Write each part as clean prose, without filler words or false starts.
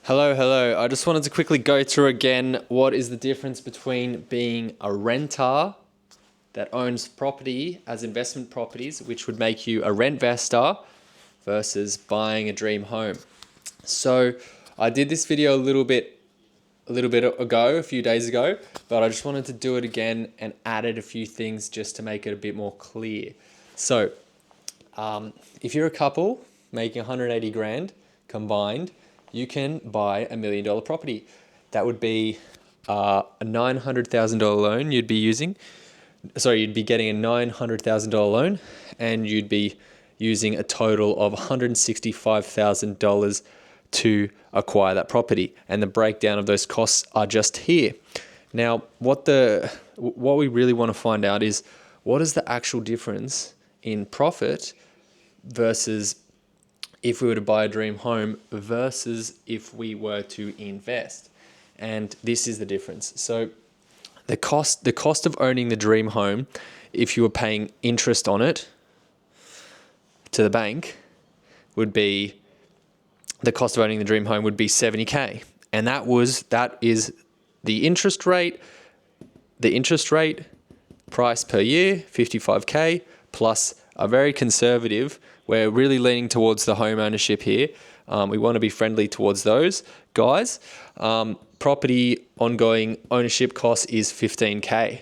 Hello. I just wanted to quickly go through again what is the difference between being a renter that owns property as investment properties, which would make you a rentvestor, versus buying a dream home. So I did this video a little bit ago, a few days ago, but I just wanted to do it again and added a few things just to make it a bit more clear. So if you're a couple making 180 grand combined, you can buy $1 million property. That would be a $900,000 loan you'd be using. You'd be getting a $900,000 loan and you'd be using a total of $165,000 to acquire that property. And the breakdown of those costs are just here. Now, what we really want to find out is what is the actual difference in profit versus if we were to buy a dream home versus if we were to invest. And this is the difference. So the cost of owning the dream home, if you were paying interest on it to the bank, the cost of owning the dream home would be $70K. And that is the interest rate price per year, $55K, plus a very conservative. We're really leaning towards the home ownership here. We want to be friendly towards those guys. Property ongoing ownership cost is $15K.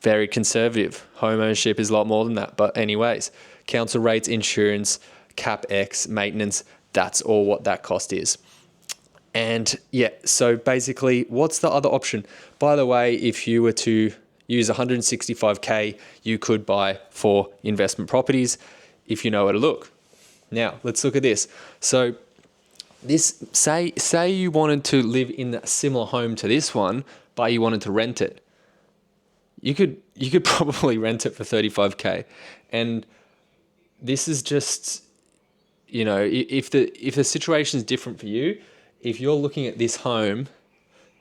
Very conservative. Home ownership is a lot more than that. But anyways, council rates, insurance, CapEx, maintenance, that's all what that cost is. And yeah, so basically, what's the other option? By the way, if you were to use $165K, you could buy 4 investment properties if you know where to look. Now, let's look at this. So this, say you wanted to live in a similar home to this one, but you wanted to rent it. You could probably rent it for $35K. And this is just, if the situation is different for you, if you're looking at this home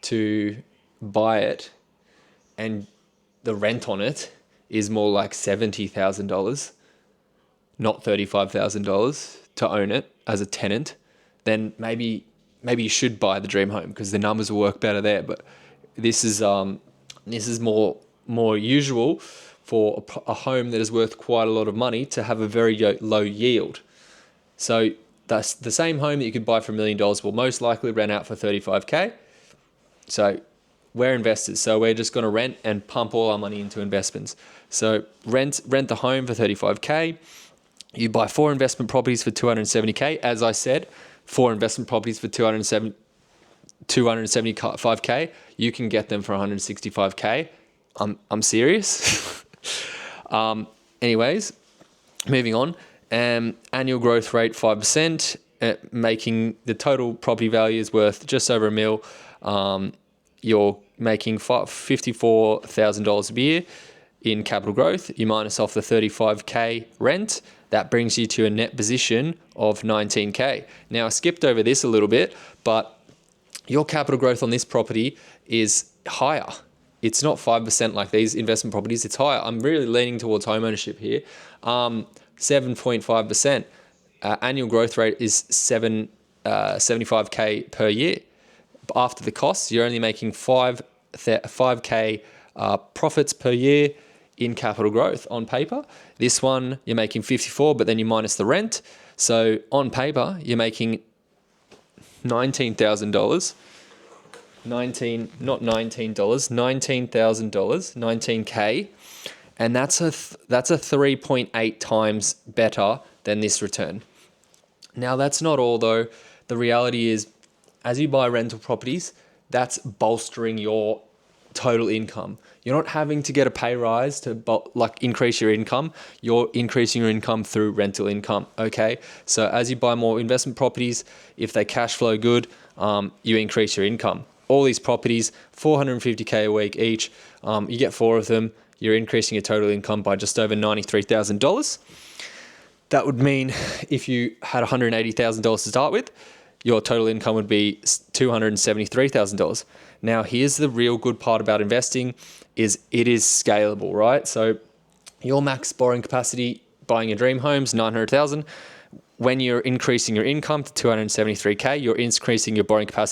to buy it and the rent on it is more like $70,000, not $35,000 to own it as a tenant, then maybe you should buy the dream home because the numbers will work better there. But this is more usual for a home that is worth quite a lot of money to have a very low yield. So that's the same home that you could buy for $1 million will most likely rent out for $35K. So we're investors, so we're just going to rent and pump all our money into investments. So rent the home for $35K. You buy 4 investment properties for $270K. As I said, 4 investment properties for $275K. You can get them for $165K. I'm serious. Anyways, moving on. Annual growth rate 5%, making the total property value is worth just over $1 million. You're making $54,000 a year in capital growth. You minus off the $35K rent. That brings you to a net position of $19K. Now, I skipped over this a little bit, but your capital growth on this property is higher. It's not 5% like these investment properties. It's higher. I'm really leaning towards home ownership here. 7.5%. Annual growth rate is $75K per year. After the costs, you're only making 5K profits per year in capital growth on paper. This one, you're making 54, but then you minus the rent. So on paper, you're making $19,000. $19,000, and that's a 3.8 times better than this return. Now, that's not all though. The reality is, as you buy rental properties, that's bolstering your total income. You're not having to get a pay rise to increase your income. You're increasing your income through rental income. Okay, so as you buy more investment properties, if they cash flow good, you increase your income. All these properties, $450K a week each. You get 4 of them. You're increasing your total income by just over $93,000. That would mean if you had $180,000 to start with, your total income would be $273,000. Now, here's the real good part about investing is it is scalable, right? So your max borrowing capacity buying a dream home is $900,000. when you're increasing your income to 273K, you're increasing your borrowing capacity